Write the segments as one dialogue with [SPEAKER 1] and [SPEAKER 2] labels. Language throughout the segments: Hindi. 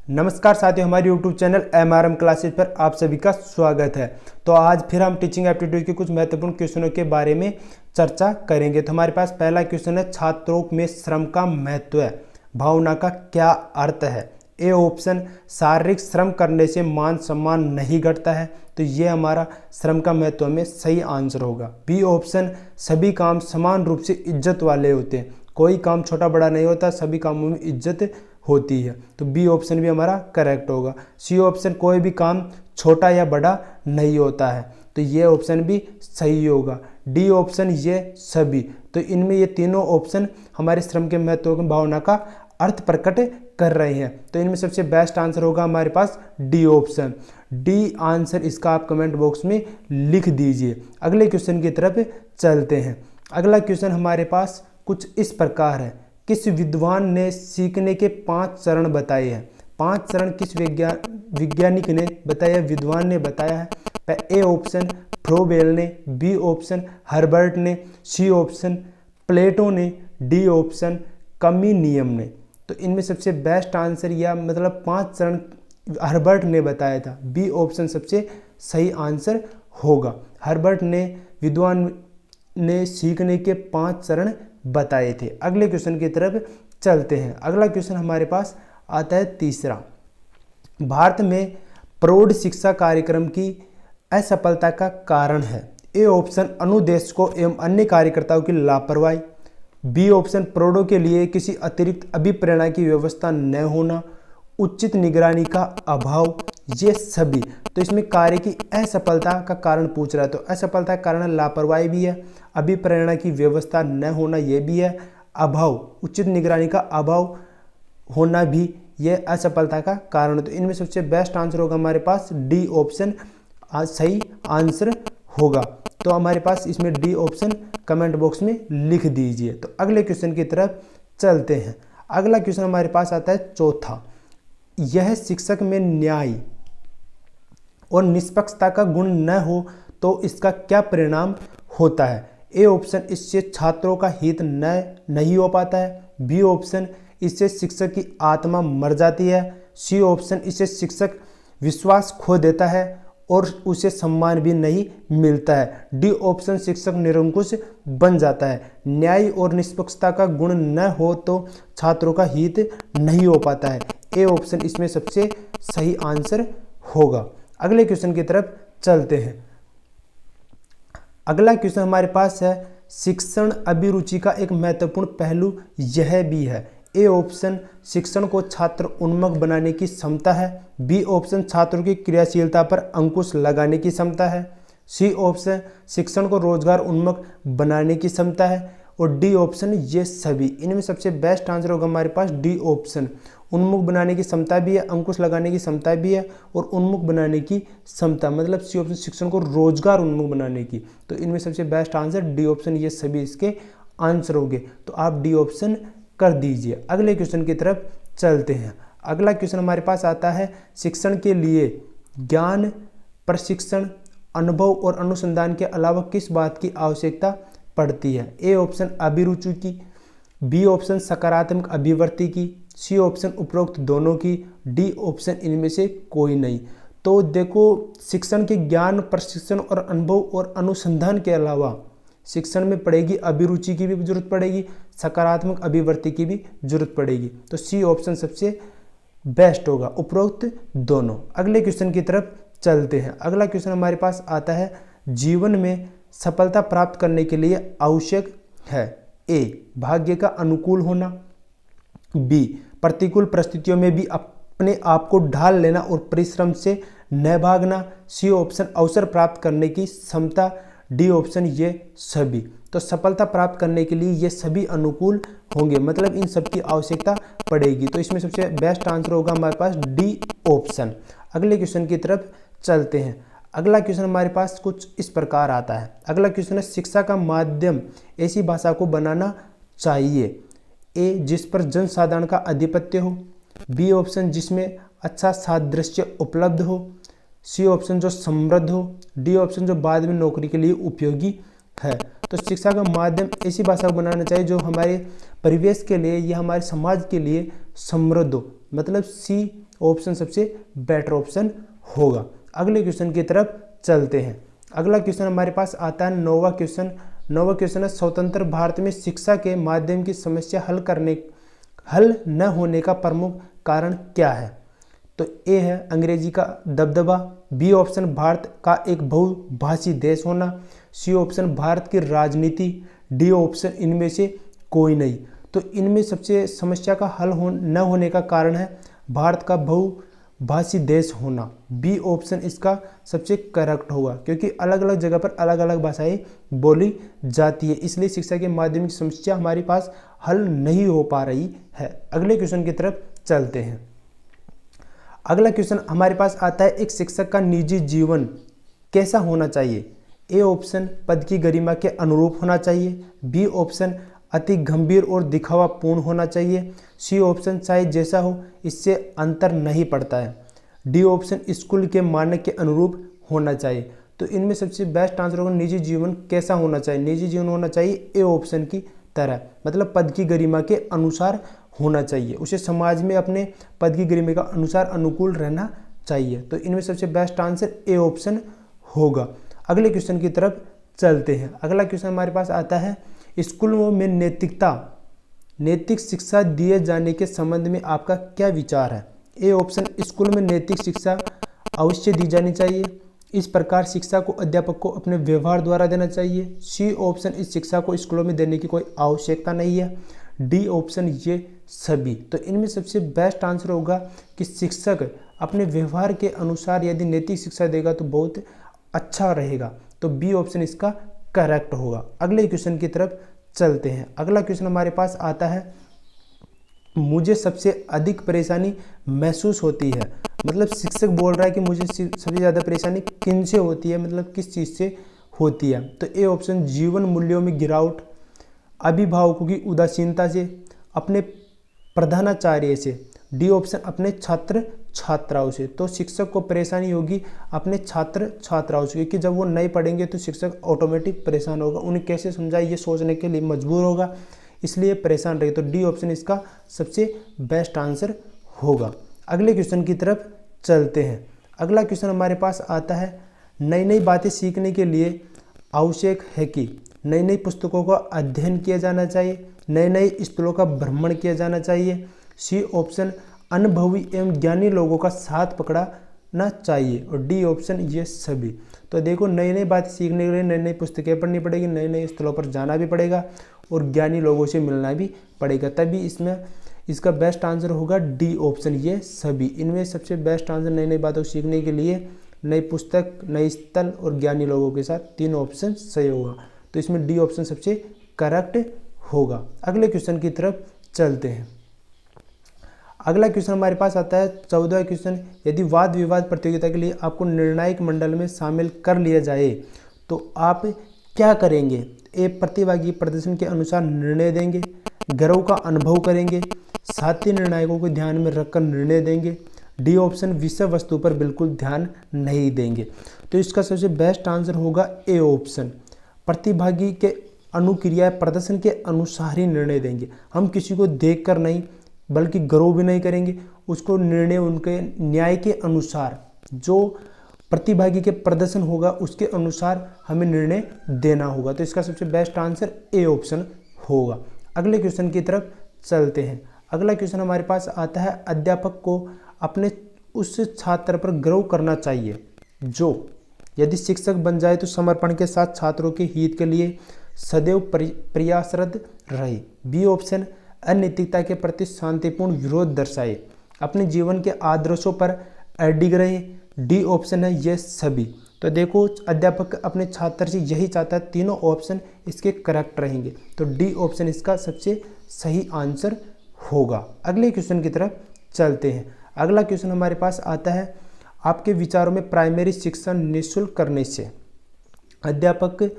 [SPEAKER 1] नमस्कार साथियों, हमारे YouTube चैनल MRM क्लासेज पर आप सभी का स्वागत है। तो आज फिर हम टीचिंग एप्टीट्यूड के कुछ महत्वपूर्ण क्वेश्चनों के बारे में चर्चा करेंगे। तो हमारे पास पहला क्वेश्चन है, छात्रों में श्रम का महत्व है, भावना का क्या अर्थ है। ए ऑप्शन, शारीरिक श्रम करने से मान सम्मान नहीं घटता है, तो ये हमारा श्रम का महत्व में सही आंसर होगा। बी ऑप्शन, सभी काम समान रूप से इज्जत वाले होते हैं, कोई काम छोटा बड़ा नहीं होता, सभी कामों में इज्जत होती है, तो बी ऑप्शन भी हमारा करेक्ट होगा। सी ऑप्शन, कोई भी काम छोटा या बड़ा नहीं होता है, तो ये ऑप्शन भी सही होगा। डी ऑप्शन, ये सभी, तो इनमें ये तीनों ऑप्शन हमारे श्रम के महत्व की भावना का अर्थ प्रकट कर रहे हैं, तो इनमें सबसे बेस्ट आंसर होगा हमारे पास डी ऑप्शन। डी आंसर इसका आप कमेंट बॉक्स में लिख दीजिए। अगले क्वेश्चन की तरफ चलते हैं। अगला क्वेश्चन हमारे पास कुछ इस प्रकार है, किस विद्वान ने सीखने के 5 चरण बताए हैं। 5 चरण किस वैज्ञानिक ने बताया, विद्वान ने बताया है। ए ऑप्शन, फ्रोबेल ने, बी ऑप्शन, हर्बर्ट ने, सी ऑप्शन, प्लेटो ने, डी ऑप्शन, कमिनियम ने। तो इनमें सबसे बेस्ट आंसर या मतलब 5 चरण हर्बर्ट ने बताया था, बी ऑप्शन सबसे सही आंसर होगा। हर्बर्ट ने, विद्वान ने सीखने के 5 चरण बताए थे। अगले क्वेश्चन की तरफ चलते हैं। अगला क्वेश्चन हमारे पास आता है तीसरा, भारत में प्रौढ़ शिक्षा कार्यक्रम की असफलता का कारण है। ए ऑप्शन, अनुदेशकों एवं अन्य कार्यकर्ताओं की लापरवाही। बी ऑप्शन, प्रौढ़ों के लिए किसी अतिरिक्त अभिप्रेरणा की व्यवस्था न होना, उचित निगरानी का अभाव, ये सभी। तो इसमें कार्य की असफलता का कारण पूछ रहा है, तो असफलता का कारण लापरवाही भी है, अभिप्रेरणा की व्यवस्था न होना ये भी है, अभाव, उचित निगरानी का अभाव होना भी ये असफलता का कारण है। तो इनमें सबसे बेस्ट आंसर होगा हमारे पास डी ऑप्शन सही आंसर होगा। तो हमारे पास इसमें डी ऑप्शन कमेंट बॉक्स में लिख दीजिए। तो अगले क्वेश्चन की तरफ चलते हैं। अगला क्वेश्चन हमारे पास आता है चौथा, यह शिक्षक में न्याय और निष्पक्षता का गुण न हो तो इसका क्या परिणाम होता है। ए ऑप्शन, इससे छात्रों का हित नहीं हो पाता है। बी ऑप्शन, इससे शिक्षक की आत्मा मर जाती है। सी ऑप्शन, इससे शिक्षक विश्वास खो देता है और उसे सम्मान भी नहीं मिलता है। डी ऑप्शन, शिक्षक निरंकुश बन जाता है। न्याय और निष्पक्षता का गुण न हो तो छात्रों का हित नहीं हो पाता है। ए ऑप्शन इसमें सबसे सही आंसर होगा। अगले क्वेश्चन की तरफ चलते हैं। अगला क्वेश्चन हमारे पास है, शिक्षण अभिरुचि का एक महत्वपूर्ण पहलू यह भी है। ए ऑप्शन, शिक्षण को छात्र उन्मुख बनाने की क्षमता है। बी ऑप्शन, छात्रों की क्रियाशीलता पर अंकुश लगाने की क्षमता है। सी ऑप्शन, शिक्षण को रोजगार उन्मुख बनाने की क्षमता है। और डी ऑप्शन, ये सभी। इनमें सबसे बेस्ट आंसर होगा हमारे पास डी ऑप्शन, उन्मुख बनाने की क्षमता भी है, अंकुश लगाने की क्षमता भी है और उन्मुख बनाने की क्षमता, मतलब सी ऑप्शन, शिक्षण को रोजगार उन्मुख बनाने की। तो इनमें सबसे बेस्ट आंसर डी ऑप्शन, ये सभी इसके आंसर होंगे। तो आप डी ऑप्शन कर दीजिए। अगले क्वेश्चन की तरफ चलते हैं। अगला क्वेश्चन हमारे पास आता है, शिक्षण के लिए ज्ञान, प्रशिक्षण, अनुभव और अनुसंधान के अलावा किस बात की आवश्यकता पड़ती है। ए ऑप्शन, अभिरुचि की। बी ऑप्शन, सकारात्मक अभिवृत्ति की। सी ऑप्शन, उपरोक्त दोनों की। डी ऑप्शन, इनमें से कोई नहीं। तो देखो, शिक्षण के ज्ञान, प्रशिक्षण और अनुभव और अनुसंधान के अलावा शिक्षण में पड़ेगी अभिरुचि की भी जरूरत पड़ेगी, सकारात्मक अभिवृत्ति की भी जरूरत पड़ेगी। तो सी ऑप्शन सबसे बेस्ट होगा, उपरोक्त दोनों। अगले क्वेश्चन की तरफ चलते हैं। अगला क्वेश्चन हमारे पास आता है, जीवन में सफलता प्राप्त करने के लिए आवश्यक है। ए, भाग्य का अनुकूल होना। बी, प्रतिकूल परिस्थितियों में भी अपने आप को ढाल लेना और परिश्रम से न भागना। सी ऑप्शन, अवसर प्राप्त करने की क्षमता। डी ऑप्शन, ये सभी। तो सफलता प्राप्त करने के लिए ये सभी अनुकूल होंगे, मतलब इन सब की आवश्यकता पड़ेगी। तो इसमें सबसे बेस्ट आंसर होगा हमारे पास डी ऑप्शन। अगले क्वेश्चन की तरफ चलते हैं। अगला क्वेश्चन हमारे पास कुछ इस प्रकार आता है। अगला क्वेश्चन है, शिक्षा का माध्यम ऐसी भाषा को बनाना चाहिए। ए, जिस पर जनसाधारण का आधिपत्य हो। बी ऑप्शन, जिसमें अच्छा सादृश्य उपलब्ध हो। सी ऑप्शन, जो समृद्ध हो। डी ऑप्शन, जो बाद में नौकरी के लिए उपयोगी है। तो शिक्षा का माध्यम ऐसी भाषा को बनाना चाहिए जो हमारे परिवेश के लिए या हमारे समाज के लिए समृद्ध हो, मतलब सी ऑप्शन सबसे बेटर ऑप्शन होगा। अगले क्वेश्चन की तरफ चलते हैं। अगला क्वेश्चन हमारे पास आता है नौवां क्वेश्चन है स्वतंत्र भारत में शिक्षा के माध्यम की समस्या हल न होने का प्रमुख कारण क्या है। तो ए है अंग्रेजी का दबदबा, बी ऑप्शन भारत का एक बहुभाषी देश होना, सी ऑप्शन भारत की राजनीति, डी ऑप्शन इनमें से कोई नहीं। तो इनमें सबसे समस्या का हल न होने का कारण है भारत का बहुभाषी देश होना। बी ऑप्शन इसका सबसे करेक्ट होगा, क्योंकि अलग अलग जगह पर अलग अलग भाषाएं बोली जाती है, इसलिए शिक्षा के माध्यम की समस्या हमारे पास हल नहीं हो पा रही है। अगले क्वेश्चन की तरफ चलते हैं। अगला क्वेश्चन हमारे पास आता है एक शिक्षक का निजी जीवन कैसा होना चाहिए। ए ऑप्शन पद की गरिमा के अनुरूप होना चाहिए, बी ऑप्शन अति गंभीर और दिखावापूर्ण होना चाहिए, सी ऑप्शन चाहे जैसा हो इससे अंतर नहीं पड़ता है, डी ऑप्शन स्कूल के मानक के अनुरूप होना चाहिए। तो इनमें सबसे बेस्ट आंसर होगा निजी जीवन कैसा होना चाहिए। निजी जीवन होना चाहिए ए ऑप्शन की तरह, मतलब पद की गरिमा के अनुसार होना चाहिए, उसे समाज में अपने पद की गरिमा के अनुसार अनुकूल रहना चाहिए। तो इनमें सबसे बेस्ट आंसर ए ऑप्शन होगा। अगले क्वेश्चन की तरफ चलते हैं। अगला क्वेश्चन हमारे पास आता है स्कूलों में नैतिक शिक्षा दिए जाने के संबंध में आपका क्या विचार है। ए ऑप्शन स्कूल में नैतिक शिक्षा अवश्य दी जानी चाहिए, इस प्रकार शिक्षा को अध्यापक को अपने व्यवहार द्वारा देना चाहिए, सी ऑप्शन इस शिक्षा को स्कूलों में देने की कोई आवश्यकता नहीं है, डी ऑप्शन ये सभी। तो इनमें सबसे बेस्ट आंसर होगा कि शिक्षक अपने व्यवहार के अनुसार यदि नैतिक शिक्षा देगा तो बहुत अच्छा रहेगा, तो बी ऑप्शन इसका करेक्ट होगा। अगले क्वेश्चन की तरफ चलते हैं। अगला क्वेश्चन हमारे पास आता है मुझे सबसे अधिक परेशानी महसूस होती है, मतलब शिक्षक बोल रहा है कि मुझे सबसे ज़्यादा परेशानी किन से होती है, मतलब किस चीज़ से होती है। तो ए ऑप्शन जीवन मूल्यों में गिरावट, अभिभावकों की उदासीनता से, अपने प्रधानाचार्य से, डी ऑप्शन अपने छात्र छात्राओं से। तो शिक्षक को परेशानी होगी अपने छात्र छात्राओं से, क्योंकि जब वो नहीं पढ़ेंगे तो शिक्षक ऑटोमेटिक परेशान होगा, उन्हें कैसे समझाए ये सोचने के लिए मजबूर होगा, इसलिए परेशान रहे। तो डी ऑप्शन इसका सबसे बेस्ट आंसर होगा। अगले क्वेश्चन की तरफ चलते हैं। अगला क्वेश्चन हमारे पास आता है नई नई बातें सीखने के लिए आवश्यक है कि नई नई पुस्तकों का अध्ययन किया जाना चाहिए, नए नए स्थलों का भ्रमण किया जाना चाहिए, सी ऑप्शन अनुभवी एवं ज्ञानी लोगों का साथ पकड़ना चाहिए, और डी ऑप्शन ये सभी। तो देखो नई नई बातें सीखने के लिए नई नई पुस्तकें पढ़नी पड़ेगी, नए नए स्थलों पर जाना भी पड़ेगा और ज्ञानी लोगों से मिलना भी पड़ेगा, तभी इसमें इसका बेस्ट आंसर होगा डी ऑप्शन ये सभी। इनमें सबसे बेस्ट आंसर नई नई बातों को सीखने के लिए नई पुस्तक, नई स्थल और ज्ञानी लोगों के साथ, तीनों ऑप्शन सही होगा। तो इसमें डी ऑप्शन सबसे करेक्ट होगा। अगले क्वेश्चन की तरफ चलते हैं। अगला क्वेश्चन हमारे पास आता है 14वां क्वेश्चन, यदि वाद विवाद प्रतियोगिता के लिए आपको निर्णायक मंडल में शामिल कर लिया जाए तो आप क्या करेंगे। ए प्रतिभागी प्रदर्शन के अनुसार निर्णय देंगे, गर्व का अनुभव करेंगे, साथी निर्णायकों को ध्यान में रखकर निर्णय देंगे, डी ऑप्शन विषय वस्तु पर बिल्कुल ध्यान नहीं देंगे। तो इसका सबसे बेस्ट आंसर होगा ए ऑप्शन, प्रतिभागी के अनुक्रिया प्रदर्शन के अनुसार ही निर्णय देंगे। हम किसी को देखकर नहीं बल्कि गर्व भी नहीं करेंगे, उसको निर्णय उनके न्याय के अनुसार, जो प्रतिभागी के प्रदर्शन होगा उसके अनुसार हमें निर्णय देना होगा। तो इसका सबसे बेस्ट आंसर ए ऑप्शन होगा। अगले क्वेश्चन की तरफ चलते हैं। अगला क्वेश्चन हमारे पास आता है अध्यापक को अपने उस छात्र पर गर्व करना चाहिए जो यदि शिक्षक बन जाए तो समर्पण के साथ छात्रों के हित के लिए सदैव प्रयासरत रहे, बी ऑप्शन अनैतिकता के प्रति शांतिपूर्ण विरोध दर्शाए, अपने जीवन के आदर्शों पर अडिग रहे, डी ऑप्शन है ये सभी। तो देखो अध्यापक अपने छात्र से यही चाहता है, तीनों ऑप्शन इसके करेक्ट रहेंगे, तो डी ऑप्शन इसका सबसे सही आंसर होगा। अगले क्वेश्चन की तरफ चलते हैं। अगला क्वेश्चन हमारे पास आता है आपके विचारों में प्राइमरी शिक्षा निःशुल्क करने से अध्यापक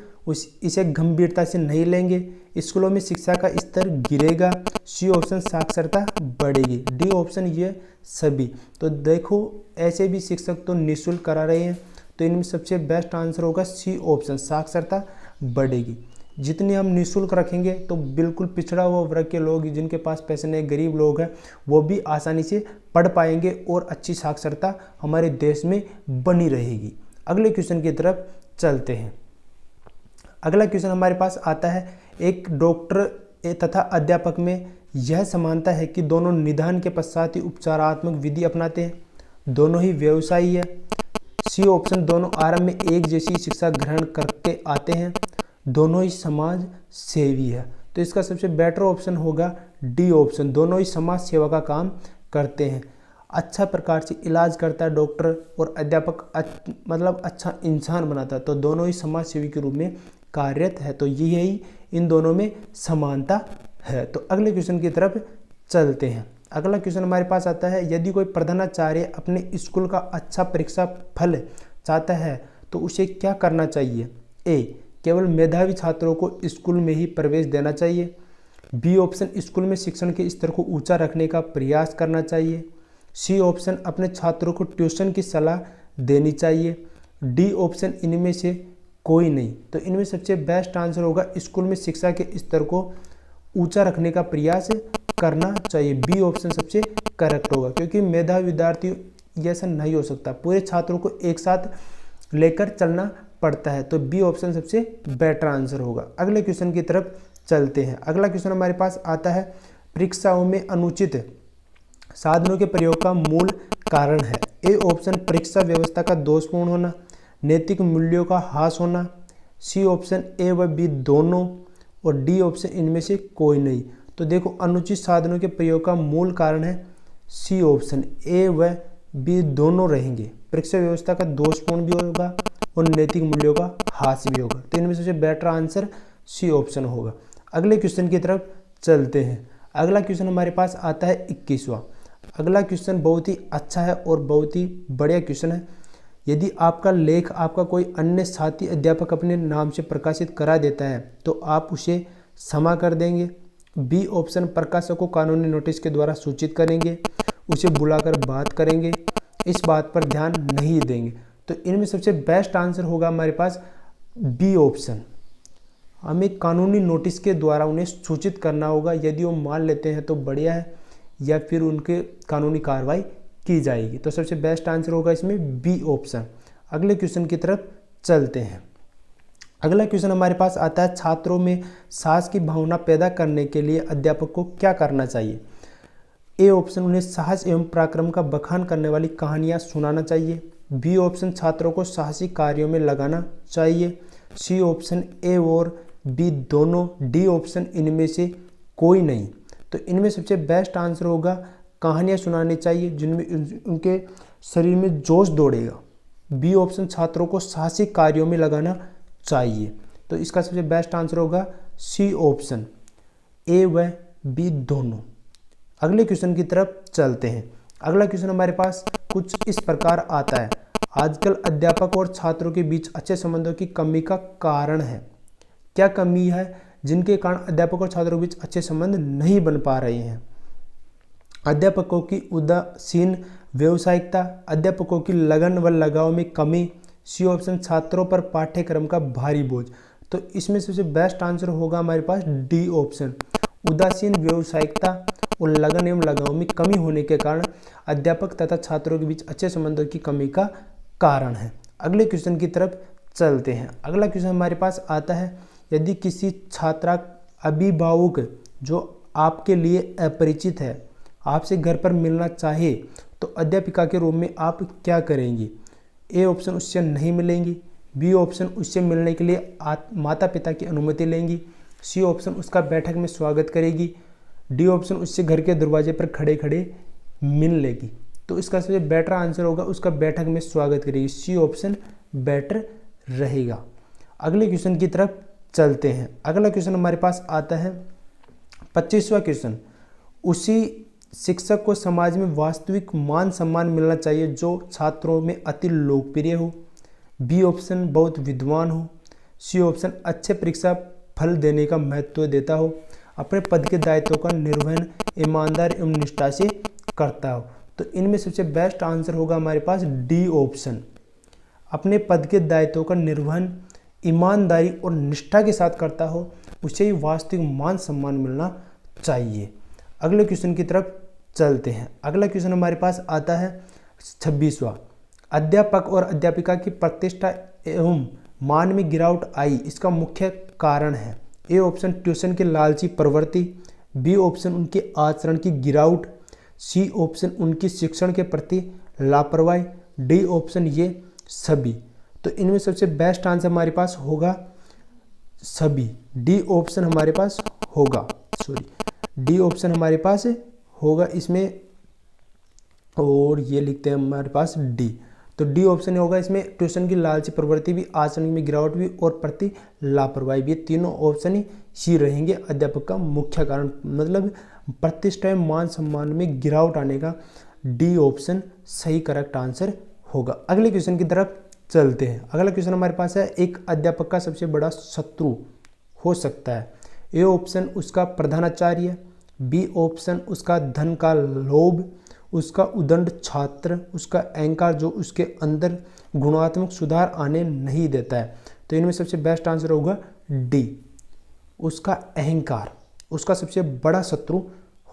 [SPEAKER 1] इसे गंभीरता से नहीं लेंगे, स्कूलों में शिक्षा का स्तर गिरेगा, सी ऑप्शन साक्षरता बढ़ेगी, डी ऑप्शन ये सभी। तो देखो ऐसे भी शिक्षक तो निःशुल्क करा रहे हैं, तो इनमें सबसे बेस्ट आंसर होगा सी ऑप्शन साक्षरता बढ़ेगी। जितनी हम निःशुल्क रखेंगे तो बिल्कुल पिछड़ा हुआ वर्ग के लोग, जिनके पास पैसे नहीं, गरीब लोग हैं, वो भी आसानी से पढ़ पाएंगे और अच्छी साक्षरता हमारे देश में बनी रहेगी। अगले क्वेश्चन की तरफ चलते हैं। अगला क्वेश्चन हमारे पास आता है, एक डॉक्टर तथा अध्यापक में यह समानता है कि दोनों निदान के पश्चात ही उपचारात्मक विधि अपनाते हैं, दोनों ही व्यवसायी है। सी ऑप्शन, दोनों आरंभ में एक जैसी शिक्षा ग्रहण करके आते हैं, दोनों ही समाज सेवी है। तो इसका सबसे बेटर ऑप्शन होगा डी ऑप्शन, दोनों ही समाज सेवा का काम करते हैं। अच्छा प्रकार से इलाज करता है डॉक्टर और अध्यापक, मतलब अच्छा इंसान बनाता है, तो दोनों ही समाज सेवी के रूप में कार्यरत है। तो यही इन दोनों में समानता है। तो अगले क्वेश्चन की तरफ चलते हैं। अगला क्वेश्चन हमारे पास आता है, यदि कोई प्रधानाचार्य अपने स्कूल का अच्छा परीक्षा फल चाहता है तो उसे क्या करना चाहिए? ए, केवल मेधावी छात्रों को स्कूल में ही प्रवेश देना चाहिए। बी ऑप्शन, स्कूल में शिक्षण के स्तर को ऊंचा रखने का प्रयास करना चाहिए। सी ऑप्शन, अपने छात्रों को ट्यूशन की सलाह देनी चाहिए। डी ऑप्शन, इनमें से कोई नहीं। तो इनमें सबसे बेस्ट आंसर होगा स्कूल में शिक्षा के स्तर को ऊंचा रखने का प्रयास करना चाहिए। बी ऑप्शन सबसे करेक्ट होगा, क्योंकि मेधावी विद्यार्थी ऐसा नहीं हो सकता, पूरे छात्रों को एक साथ लेकर चलना पड़ता है। तो बी ऑप्शन सबसे बेटर आंसर होगा। अगले क्वेश्चन की तरफ चलते हैं। अगला क्वेश्चन हमारे पास आता है, परीक्षाओं में अनुचित साधनों के प्रयोग का मूल कारण है। ए ऑप्शन, परीक्षा व्यवस्था का दोषपूर्ण होना, नैतिक मूल्यों का ह्रास होना। सी ऑप्शन, ए व बी दोनों, और डी ऑप्शन इनमें से कोई नहीं। तो देखो, अनुचित साधनों के प्रयोग का मूल कारण है सी ऑप्शन, ए व बी दोनों रहेंगे। परीक्षा व्यवस्था का दोषपूर्ण भी होगा और नैतिक मूल्यों का ह्रास भी होगा। तो इनमें सबसे बेटर आंसर सी ऑप्शन होगा। अगले क्वेश्चन की तरफ चलते हैं। अगला क्वेश्चन हमारे पास आता है 21वां। अगला क्वेश्चन बहुत ही अच्छा है और बहुत ही बढ़िया क्वेश्चन है। यदि आपका लेख आपका कोई अन्य साथी अध्यापक अपने नाम से प्रकाशित करा देता है तो आप उसे क्षमा कर देंगे। बी ऑप्शन, प्रकाशक को कानूनी नोटिस के द्वारा सूचित करेंगे, उसे बुलाकर बात करेंगे, इस बात पर ध्यान नहीं देंगे। तो इनमें सबसे बेस्ट आंसर होगा हमारे पास बी ऑप्शन, हमें कानूनी नोटिस के द्वारा उन्हें सूचित करना होगा। यदि वो मान लेते हैं तो बढ़िया है, या फिर उनके कानूनी कार्रवाई की जाएगी। तो सबसे बेस्ट आंसर होगा इसमें बी ऑप्शन। अगले क्वेश्चन की तरफ चलते हैं। अगला क्वेश्चन हमारे पास आता है, छात्रों में साहस की भावना पैदा करने के लिए अध्यापक को क्या करना चाहिए? ए ऑप्शन, उन्हें साहस एवं पराक्रम का बखान करने वाली कहानियां सुनाना चाहिए। बी ऑप्शन, छात्रों को साहसी कार्यों में लगाना चाहिए। सी ऑप्शन, ए और बी दोनों। डी ऑप्शन, इनमें से कोई नहीं। तो इनमें सबसे बेस्ट आंसर होगा कहानियां सुनानी चाहिए जिनमें उनके शरीर में जोश दौड़ेगा। बी ऑप्शन, छात्रों को साहसी कार्यों में लगाना चाहिए। तो इसका सबसे बेस्ट आंसर होगा सी ऑप्शन, ए व बी दोनों। अगले क्वेश्चन की तरफ चलते हैं। अगला क्वेश्चन हमारे पास कुछ इस प्रकार आता है, आजकल अध्यापक और छात्रों के बीच अच्छे संबंधों की कमी का कारण है। क्या कमी है जिनके कारण अध्यापक और छात्रों के बीच अच्छे संबंध नहीं बन पा रहे हैं? अध्यापकों की उदासीन व्यावसायिकता, अध्यापकों की लगन व लगाव में कमी। सी ऑप्शन, छात्रों पर पाठ्यक्रम का भारी बोझ। तो इसमें सबसे बेस्ट आंसर होगा हमारे पास डी ऑप्शन, उदासीन व्यावसायिकता और लगन एवं लगाव में कमी होने के कारण अध्यापक तथा छात्रों के बीच अच्छे संबंधों की कमी का कारण है। अगले क्वेश्चन की तरफ चलते हैं। अगला क्वेश्चन हमारे पास आता है, यदि किसी छात्रा अभिभावक जो आपके लिए अपरिचित है आपसे घर पर मिलना चाहे तो अध्यापिका के रूप में आप क्या करेंगी? ए ऑप्शन, उससे नहीं मिलेंगी। बी ऑप्शन, उससे मिलने के लिए माता पिता की अनुमति लेंगी। सी ऑप्शन, उसका बैठक में स्वागत करेगी। डी ऑप्शन, उससे घर के दरवाजे पर खड़े खड़े मिल लेगी। तो इसका सबसे बेटर आंसर होगा उसका बैठक में स्वागत करेगी। सी ऑप्शन बेटर रहेगा। अगले क्वेश्चन की तरफ चलते हैं। अगला क्वेश्चन हमारे पास आता है 25वां क्वेश्चन, उसी शिक्षक को समाज में वास्तविक मान सम्मान मिलना चाहिए जो छात्रों में अति लोकप्रिय हो। बी ऑप्शन, बहुत विद्वान हो। सी ऑप्शन, अच्छे परीक्षा फल देने का महत्व देता हो, अपने पद के दायित्वों का निर्वहन ईमानदार एवं निष्ठा से करता हो। तो इनमें सबसे बेस्ट आंसर होगा हमारे पास डी ऑप्शन, अपने पद के दायित्वों का निर्वहन ईमानदारी और निष्ठा के साथ करता हो उसे ही वास्तविक मान सम्मान मिलना चाहिए। अगले क्वेश्चन की तरफ चलते हैं। अगला क्वेश्चन हमारे पास आता है 26वां। अध्यापक और अध्यापिका की प्रतिष्ठा एवं मान में गिरावट आई, इसका मुख्य कारण है। ए ऑप्शन ट्यूशन की लालची प्रवृत्ति, बी ऑप्शन उनके आचरण की गिरावट, सी ऑप्शन उनकी शिक्षण के प्रति लापरवाही, डी ऑप्शन ये सभी। तो इनमें सबसे बेस्ट आंसर हमारे पास होगा सभी। डी ऑप्शन हमारे पास होगा, डी ऑप्शन हमारे पास होगा इसमें, और ये लिखते हैं हमारे पास डी। तो डी ऑप्शन होगा इसमें। ट्यूशन की लालची प्रवृत्ति भी, आचरण में गिरावट भी और प्रति लापरवाही भी, तीनों ऑप्शन ही रहेंगे अध्यापक का मुख्य कारण, मतलब प्रतिष्ठा मान सम्मान में गिरावट आने का डी ऑप्शन सही करेक्ट आंसर होगा। अगले क्वेश्चन की तरफ चलते हैं। अगला क्वेश्चन हमारे पास है, एक अध्यापक का सबसे बड़ा शत्रु हो सकता है। ए ऑप्शन उसका प्रधानाचार्य, बी ऑप्शन उसका धन का लोभ, उसका उद्दंड छात्र, उसका अहंकार जो उसके अंदर गुणात्मक सुधार आने नहीं देता है। तो इनमें सबसे बेस्ट आंसर होगा डी, उसका अहंकार उसका सबसे बड़ा शत्रु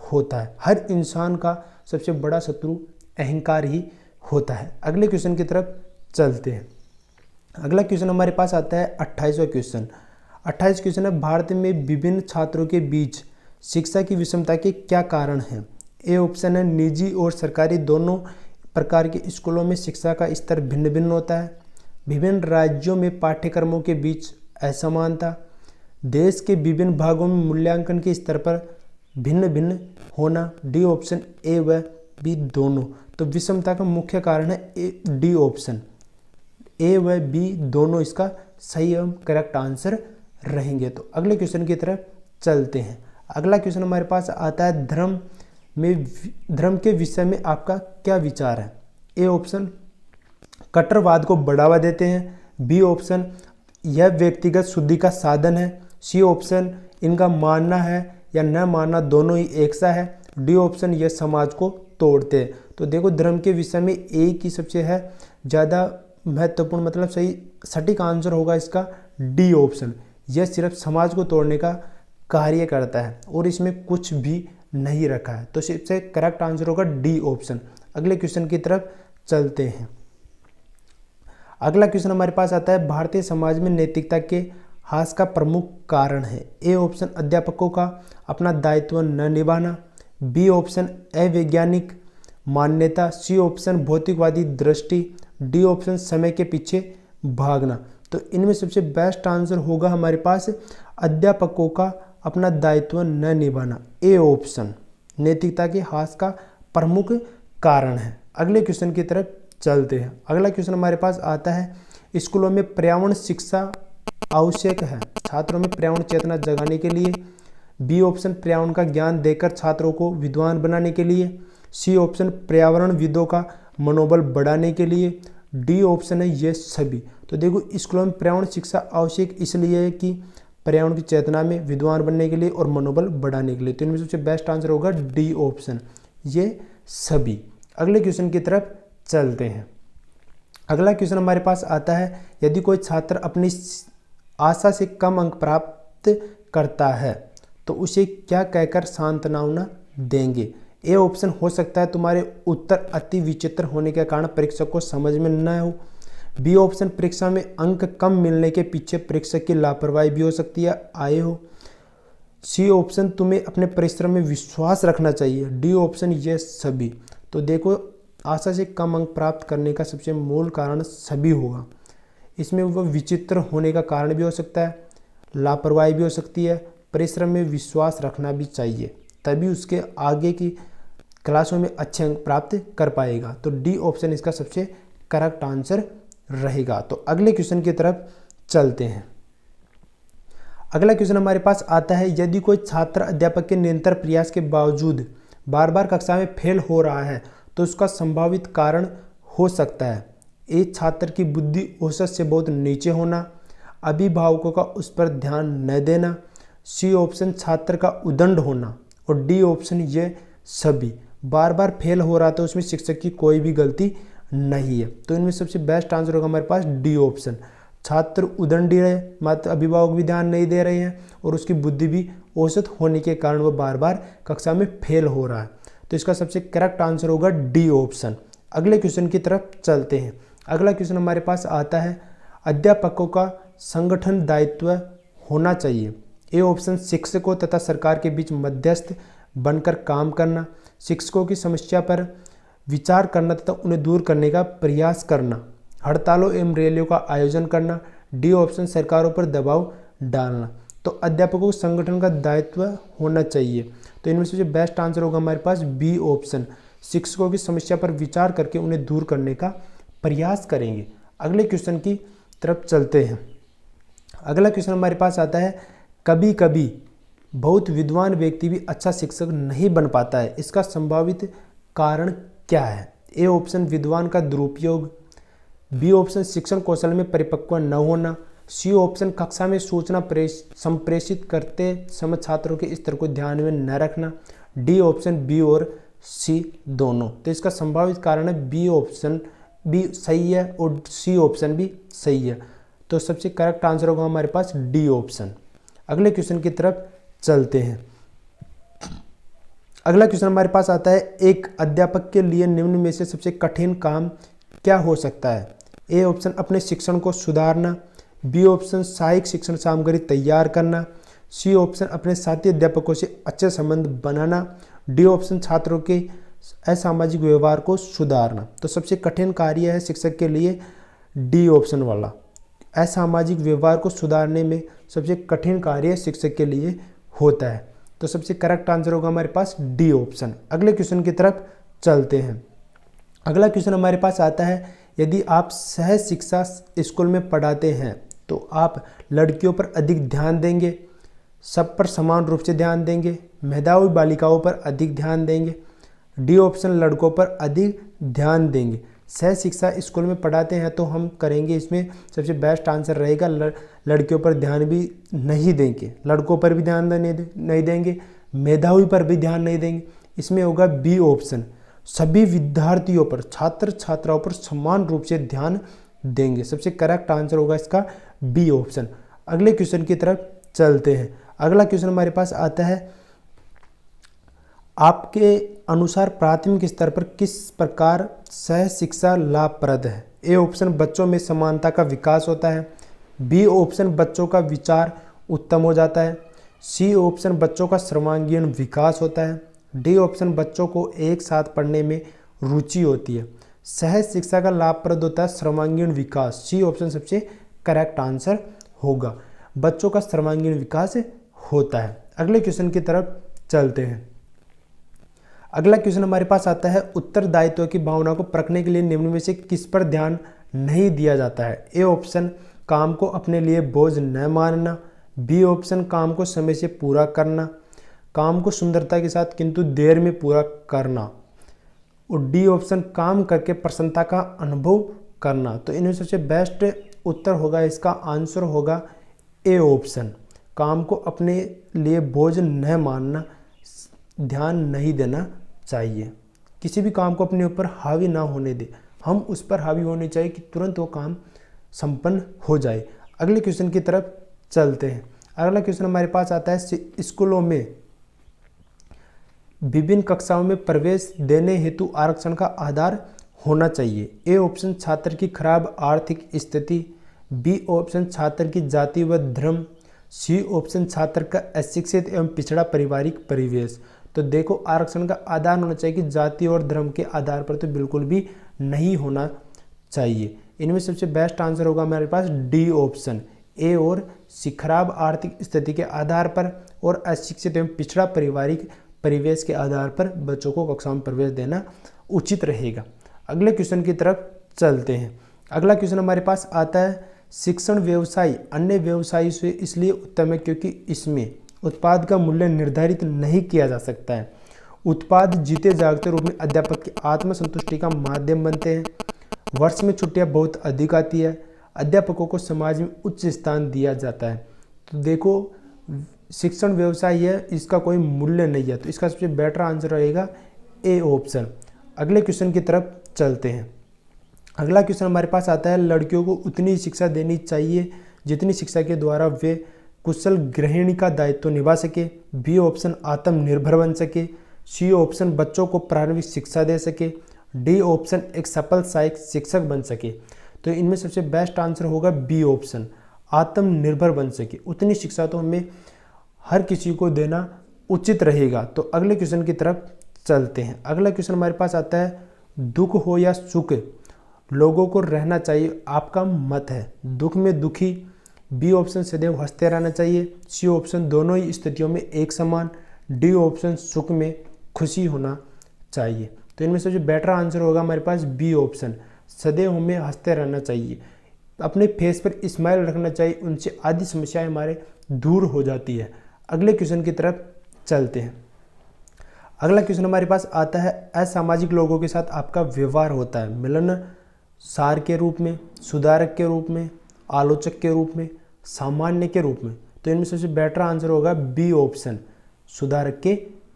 [SPEAKER 1] होता है। हर इंसान का सबसे बड़ा शत्रु अहंकार ही होता है। अगले क्वेश्चन की तरफ चलते हैं। अगला क्वेश्चन हमारे पास आता है 28वां क्वेश्चन। 28 क्वेश्चन है, भारत में विभिन्न छात्रों के बीच शिक्षा की विषमता के क्या कारण हैं। ए ऑप्शन है निजी और सरकारी दोनों प्रकार के स्कूलों में शिक्षा का स्तर भिन्न भिन्न होता है, विभिन्न राज्यों में पाठ्यक्रमों के बीच असमानता, देश के विभिन्न भागों में मूल्यांकन के स्तर पर भिन्न भिन्न होना, डी ऑप्शन ए व बी दोनों। तो विषमता का मुख्य कारण है डी ऑप्शन, ए व बी दोनों इसका सही एवं करेक्ट आंसर रहेंगे। तो अगले क्वेश्चन की तरफ चलते हैं। अगला क्वेश्चन हमारे पास आता है, धर्म के विषय में आपका क्या विचार है। ए ऑप्शन कट्टरवाद को बढ़ावा देते हैं, बी ऑप्शन यह व्यक्तिगत शुद्धि का साधन है, सी ऑप्शन इनका मानना है या न मानना दोनों ही एक सा है, डी ऑप्शन यह समाज को तोड़ते हैं। तो देखो धर्म के विषय में एक ही सबसे है ज़्यादा महत्वपूर्ण, मतलब सही सटीक आंसर होगा इसका डी ऑप्शन, यह सिर्फ समाज को तोड़ने का कार्य करता है और इसमें कुछ भी नहीं रखा है। तो सबसे करेक्ट आंसर होगा डी ऑप्शन। अगले क्वेश्चन की तरफ चलते हैं। अगला क्वेश्चन हमारे पास आता है, भारतीय समाज में नैतिकता के ह्रास का प्रमुख कारण है। ए ऑप्शन अध्यापकों का अपना दायित्व न निभाना, बी ऑप्शन अवैज्ञानिक मान्यता, सी ऑप्शन भौतिकवादी दृष्टि, डी ऑप्शन समय के पीछे भागना। तो इनमें सबसे बेस्ट आंसर होगा हमारे पास अध्यापकों का अपना दायित्व न निभाना, ए ऑप्शन नैतिकता के ह्रास का प्रमुख कारण है। अगले क्वेश्चन की तरफ चलते हैं। अगला क्वेश्चन हमारे पास आता है, स्कूलों में पर्यावरण शिक्षा आवश्यक है छात्रों में पर्यावरण चेतना जगाने के लिए, बी ऑप्शन पर्यावरण का ज्ञान देकर छात्रों को विद्वान बनाने के लिए, सी ऑप्शन पर्यावरणविदों का मनोबल बढ़ाने के लिए, डी ऑप्शन है ये सभी। तो देखो स्कूलों में पर्यावरण शिक्षा आवश्यक इसलिए है कि पर्यावरण की चेतना में विद्वान बनने के लिए और मनोबल बढ़ाने के लिए। तो इनमें सबसे बेस्ट आंसर होगा डी ऑप्शन, ये सभी। अगले क्वेश्चन की तरफ चलते हैं। अगला क्वेश्चन हमारे पास आता है, यदि कोई छात्र अपनी आशा से कम अंक प्राप्त करता है तो उसे क्या कहकर सांत्वना देंगे। ए ऑप्शन हो सकता है तुम्हारे उत्तर अति विचित्र होने के कारण परीक्षक को समझ में न हो, बी ऑप्शन परीक्षा में अंक कम मिलने के पीछे परीक्षक की लापरवाही भी हो सकती है आए हो, सी ऑप्शन तुम्हें अपने परिश्रम में विश्वास रखना चाहिए, डी ऑप्शन ये सभी। तो देखो आशा से कम अंक प्राप्त करने का सबसे मूल कारण सभी होगा। इसमें वो विचित्र होने का कारण भी हो सकता है, लापरवाही भी हो सकती है, परिश्रम में विश्वास रखना भी चाहिए, तभी उसके आगे की क्लासों में अच्छे अंक प्राप्त कर पाएगा। तो डी ऑप्शन इसका सबसे करेक्ट आंसर रहेगा। तो अगले क्वेश्चन की तरफ चलते हैं। अगला क्वेश्चन हमारे पास आता है, यदि कोई छात्र अध्यापक के निरंतर प्रयास के बावजूद बार बार कक्षा में फेल हो रहा है तो उसका संभावित कारण हो सकता है। ए छात्र की बुद्धि औसत से बहुत नीचे होना, अभिभावकों का उस पर ध्यान न देना, सी ऑप्शन छात्र का उद्दंड होना, और डी ऑप्शन ये सभी। बार बार फेल हो रहा था उसमें शिक्षक की कोई भी गलती नहीं है। तो इनमें सबसे बेस्ट आंसर होगा हमारे पास डी ऑप्शन, छात्र उदंडी रहे, माता अभिभावक भी ध्यान नहीं दे रहे हैं और उसकी बुद्धि भी औसत होने के कारण वो बार बार कक्षा में फेल हो रहा है। तो इसका सबसे करेक्ट आंसर होगा डी ऑप्शन। अगले क्वेश्चन की तरफ चलते हैं। अगला क्वेश्चन हमारे पास आता है, अध्यापकों का संगठन दायित्व होना चाहिए। ए ऑप्शन शिक्षकों तथा सरकार के बीच मध्यस्थ बनकर काम करना, शिक्षकों की समस्या पर विचार करना तथा उन्हें दूर करने का प्रयास करना, हड़तालों एवं रैलियों का आयोजन करना, डी ऑप्शन सरकारों पर दबाव डालना। तो अध्यापकों को संगठन का दायित्व होना चाहिए। तो इनमें से जो बेस्ट आंसर होगा हमारे पास बी ऑप्शन, शिक्षकों की समस्या पर विचार करके उन्हें दूर करने का प्रयास करेंगे। अगले क्वेश्चन की तरफ चलते हैं। अगला क्वेश्चन हमारे पास आता है, कभी कभी बहुत विद्वान व्यक्ति भी अच्छा शिक्षक नहीं बन पाता है, इसका संभावित कारण क्या है? ए ऑप्शन विद्वान का दुरुपयोग, बी ऑप्शन शिक्षण कौशल में परिपक्व न होना, सी ऑप्शन कक्षा में सूचना संप्रेषित करते समय छात्रों के स्तर को ध्यान में न रखना, डी ऑप्शन बी और सी दोनों। तो इसका संभावित कारण है बी ऑप्शन भी सही है और सी ऑप्शन भी सही है। तो सबसे करेक्ट आंसर होगा हमारे पास डी ऑप्शन। अगले क्वेश्चन की तरफ चलते हैं। अगला क्वेश्चन हमारे पास आता है, एक अध्यापक के लिए निम्न में से सबसे कठिन काम क्या हो सकता है? ए ऑप्शन अपने शिक्षण को सुधारना, बी ऑप्शन सहायक शिक्षण सामग्री तैयार करना, सी ऑप्शन अपने साथी अध्यापकों से अच्छे संबंध बनाना, डी ऑप्शन छात्रों के असामाजिक व्यवहार को सुधारना। तो सबसे कठिन कार्य है शिक्षक के लिए डी ऑप्शन वाला, असामाजिक व्यवहार को सुधारने में सबसे कठिन कार्य शिक्षक के लिए होता है। तो सबसे करेक्ट आंसर होगा हमारे पास डी ऑप्शन। अगले क्वेश्चन की तरफ चलते हैं। अगला क्वेश्चन हमारे पास आता है, यदि आप सह शिक्षा स्कूल में पढ़ाते हैं तो आप लड़कियों पर अधिक ध्यान देंगे, सब पर समान रूप से ध्यान देंगे, मेधावी बालिकाओं पर अधिक ध्यान देंगे, डी ऑप्शन लड़कों पर अधिक ध्यान देंगे। सह शिक्षा स्कूल में पढ़ाते हैं तो हम करेंगे, इसमें सबसे बेस्ट आंसर रहेगा लड़कियों पर ध्यान भी नहीं देंगे, लड़कों पर भी ध्यान नहीं देंगे, मेधावी पर भी ध्यान नहीं देंगे। इसमें होगा बी ऑप्शन, सभी विद्यार्थियों पर, छात्र छात्राओं पर समान रूप से ध्यान देंगे। सबसे करेक्ट आंसर होगा इसका बी ऑप्शन। अगले क्वेश्चन की तरफ चलते हैं। अगला क्वेश्चन हमारे पास आता है, आपके अनुसार प्राथमिक स्तर पर किस प्रकार सह शिक्षा लाभप्रद है? ए ऑप्शन बच्चों में समानता का विकास होता है, बी ऑप्शन बच्चों का विचार उत्तम हो जाता है, सी ऑप्शन बच्चों का सर्वांगीण विकास होता है, डी ऑप्शन बच्चों को एक साथ पढ़ने में रुचि होती है। सह शिक्षा का लाभप्रद होता है सर्वांगीण विकास, सी ऑप्शन सबसे करेक्ट आंसर होगा, बच्चों का सर्वांगीण विकास होता है। अगले क्वेश्चन की तरफ चलते हैं। अगला क्वेश्चन हमारे पास आता है, उत्तरदायित्व की भावना को परखने के लिए निम्न में से किस पर ध्यान नहीं दिया जाता है? ए ऑप्शन काम को अपने लिए बोझ न मानना, बी ऑप्शन काम को समय से पूरा करना, काम को सुंदरता के साथ किंतु देर में पूरा करना, और डी ऑप्शन काम करके प्रसन्नता का अनुभव करना। तो इनमें सबसे बेस्ट उत्तर होगा, इसका आंसर होगा ए ऑप्शन, काम को अपने लिए बोझ न मानना, ध्यान नहीं देना चाहिए। किसी भी काम को अपने ऊपर हावी ना होने दे, हम उस पर हावी होने चाहिए कि तुरंत वो काम संपन्न हो जाए। अगले क्वेश्चन की तरफ चलते हैं। अगला क्वेश्चन हमारे पास आता है, स्कूलों में विभिन्न कक्षाओं में प्रवेश देने हेतु आरक्षण का आधार होना चाहिए। ए ऑप्शन छात्र की खराब आर्थिक स्थिति, बी ऑप्शन छात्र की जाति व धर्म, सी ऑप्शन छात्र का अशिक्षित एवं पिछड़ा पारिवारिक परिवेश। तो देखो, आरक्षण का आधार होना चाहिए कि जाति और धर्म के आधार पर तो बिल्कुल भी नहीं होना चाहिए। इनमें सबसे बेस्ट आंसर होगा हमारे पास डी ऑप्शन, ए और सी, खराब आर्थिक स्थिति के आधार पर और अशिक्षित एवं पिछड़ा पारिवारिक परिवेश के आधार पर बच्चों को कक्षा में प्रवेश देना उचित रहेगा। अगले क्वेश्चन की तरफ चलते हैं। अगला क्वेश्चन हमारे पास आता है, शिक्षण व्यवसाय अन्य व्यवसाय से इसलिए उत्तम है क्योंकि इसमें उत्पाद का मूल्य निर्धारित नहीं किया जा सकता है। उत्पाद जीते जागते रूप में अध्यापक की आत्मसंतुष्टि का माध्यम बनते हैं। वर्ष में छुट्टियां बहुत अधिक आती है। अध्यापकों को समाज में उच्च स्थान दिया जाता है। तो देखो, शिक्षण व्यवसाय है, इसका कोई मूल्य नहीं है, तो इसका सबसे बेटर आंसर रहेगा ए ऑप्शन। अगले क्वेश्चन की तरफ चलते हैं। अगला क्वेश्चन हमारे पास आता है, लड़कियों को उतनी ही शिक्षा देनी चाहिए जितनी शिक्षा के द्वारा वे कुशल गृहिणी का दायित्व निभा सके। बी ऑप्शन आत्मनिर्भर बन सके। सी ऑप्शन बच्चों को प्रारंभिक शिक्षा दे सके। डी ऑप्शन एक सफल सहायक शिक्षक बन सके। तो इनमें सबसे बेस्ट आंसर होगा बी ऑप्शन, आत्मनिर्भर बन सके। उतनी शिक्षा तो हमें हर किसी को देना उचित रहेगा। तो अगले क्वेश्चन की तरफ चलते हैं। अगला क्वेश्चन हमारे पास आता है, दुख हो या सुख लोगों को रहना चाहिए, आपका मत है। दुख में दुखी। बी ऑप्शन सदैव हंसते रहना चाहिए। सी ऑप्शन दोनों ही स्थितियों में एक समान। डी ऑप्शन सुख में खुशी होना चाहिए। तो इनमें से जो बेटर आंसर होगा हमारे पास बी ऑप्शन, सदैव हमें हंसते रहना चाहिए, अपने फेस पर स्माइल रखना चाहिए, उनसे आदि समस्याएं हमारे दूर हो जाती है। अगले क्वेश्चन की तरफ चलते हैं। अगला क्वेश्चन हमारे पास आता है, असामाजिक लोगों के साथ आपका व्यवहार होता है मिलनसार के रूप में, सुधारक के रूप में, आलोचक के रूप में, सामान्य के रूप में। तो इनमें सबसे बेटर आंसर होगा बी ऑप्शन, सुधारक के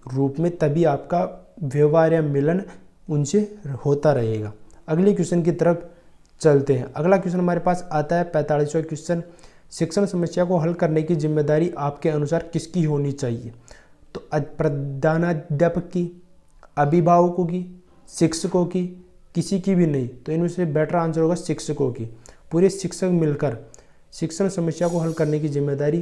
[SPEAKER 1] रूप में, तभी आपका व्यवहार या मिलन उनसे होता रहेगा। अगले क्वेश्चन की तरफ चलते हैं। अगला क्वेश्चन हमारे पास आता है 45वां क्वेश्चन, शिक्षण समस्या को हल करने की जिम्मेदारी आपके अनुसार किसकी होनी चाहिए। तो प्रधानाध्यापक की, अभिभावकों की, शिक्षकों की, किसी की भी नहीं। तो इनमें से बेटर आंसर होगा शिक्षकों की। पूरे शिक्षक मिलकर शिक्षण समस्या को हल करने की जिम्मेदारी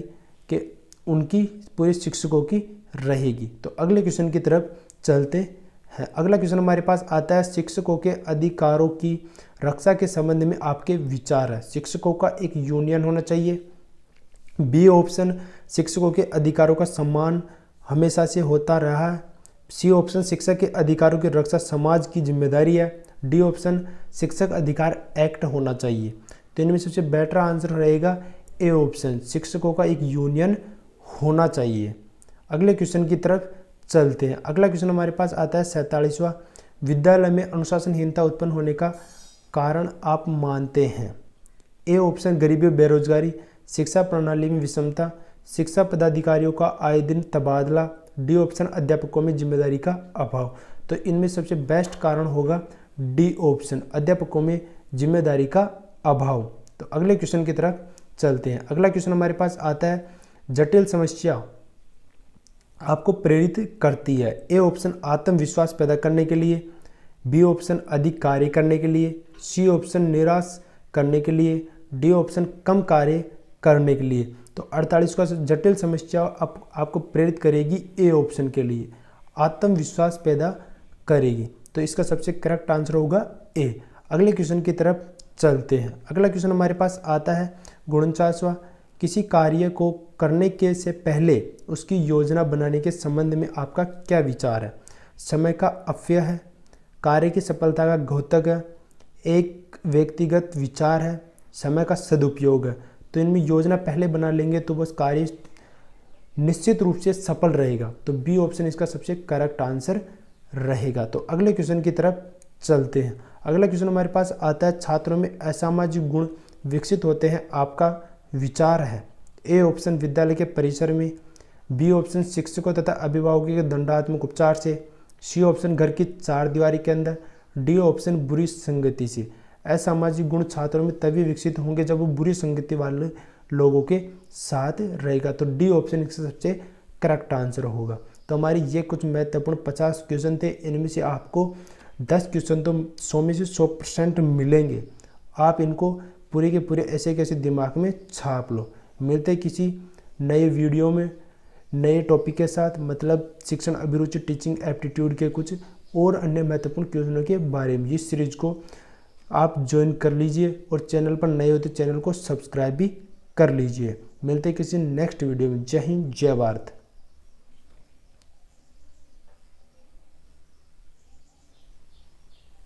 [SPEAKER 1] के उनकी पूरे शिक्षकों की रहेगी। तो अगले क्वेश्चन की तरफ चलते हैं। अगला क्वेश्चन हमारे पास आता है, शिक्षकों के अधिकारों की रक्षा के संबंध में आपके विचार है। शिक्षकों का एक यूनियन होना चाहिए। बी ऑप्शन, शिक्षकों के अधिकारों का सम्मान हमेशा से होता रहा है। सी ऑप्शन, शिक्षक के अधिकारों की रक्षा समाज की जिम्मेदारी है। डी ऑप्शन, शिक्षक अधिकार एक्ट होना चाहिए। तो इनमें सबसे बेटर आंसर रहेगा ए ऑप्शन, शिक्षकों का एक यूनियन होना चाहिए। अगले क्वेश्चन की तरफ चलते हैं। अगला क्वेश्चन हमारे पास आता है 47वां, विद्यालय में अनुशासनहीनता उत्पन्न होने का कारण आप मानते हैं। ए ऑप्शन, गरीबी, बेरोजगारी, शिक्षा प्रणाली में विषमता, शिक्षा पदाधिकारियों का आए दिन तबादला। डी ऑप्शन, अध्यापकों में जिम्मेदारी का अभाव। तो इनमें सबसे बेस्ट कारण होगा डी ऑप्शन, अध्यापकों में जिम्मेदारी का अभाव। तो अगले क्वेश्चन की तरफ चलते हैं। अगला क्वेश्चन हमारे पास आता है, जटिल समस्या आपको प्रेरित करती है। ए ऑप्शन, आत्मविश्वास पैदा करने के लिए। बी ऑप्शन, अधिक कार्य करने के लिए। सी ऑप्शन, निराश करने के लिए। डी ऑप्शन, कम कार्य करने के लिए। तो 48 का जटिल समस्या आपको प्रेरित करेगी ए ऑप्शन के लिए, आत्मविश्वास पैदा करेगी। तो इसका सबसे करेक्ट आंसर होगा ए। अगले क्वेश्चन की तरफ चलते हैं। अगला क्वेश्चन हमारे पास आता है 49वां, किसी कार्य को करने के से पहले उसकी योजना बनाने के संबंध में आपका क्या विचार है। समय का अपव्यय है, कार्य की सफलता का घोतक है, एक व्यक्तिगत विचार है, समय का सदुपयोग है। तो इनमें योजना पहले बना लेंगे तो बस कार्य निश्चित रूप से सफल रहेगा। तो बी ऑप्शन इसका सबसे करेक्ट आंसर रहेगा। तो अगले क्वेश्चन की तरफ चलते हैं। अगला क्वेश्चन हमारे पास आता है, छात्रों में असामाजिक गुण विकसित होते हैं, आपका विचार है। ए ऑप्शन, विद्यालय के परिसर में। बी ऑप्शन, शिक्षकों तथा अभिभावकों के दंडात्मक उपचार से। सी ऑप्शन, घर की चार दीवारी के अंदर। डी ऑप्शन, बुरी संगति से। असामाजिक गुण छात्रों में तभी विकसित होंगे जब वो बुरी संगति वाले लोगों के साथ रहेगा। तो डी ऑप्शन इसका सबसे करेक्ट आंसर होगा। तो हमारी ये कुछ महत्वपूर्ण 50 क्वेश्चन थे। इनमें से आपको 10 क्वेश्चन तो 100 में से 100% मिलेंगे। आप इनको पूरे के पूरे ऐसे कैसे दिमाग में छाप लो। मिलते किसी नए वीडियो में नए टॉपिक के साथ, मतलब शिक्षण अभिरुचि, टीचिंग एप्टीट्यूड के कुछ और अन्य महत्वपूर्ण क्वेश्चनों के बारे में। इस सीरीज को आप ज्वाइन कर लीजिए और चैनल पर नए हो तो चैनल को सब्सक्राइब भी कर लीजिए। मिलते किसी नेक्स्ट वीडियो में। जय हिंद, जय भारत।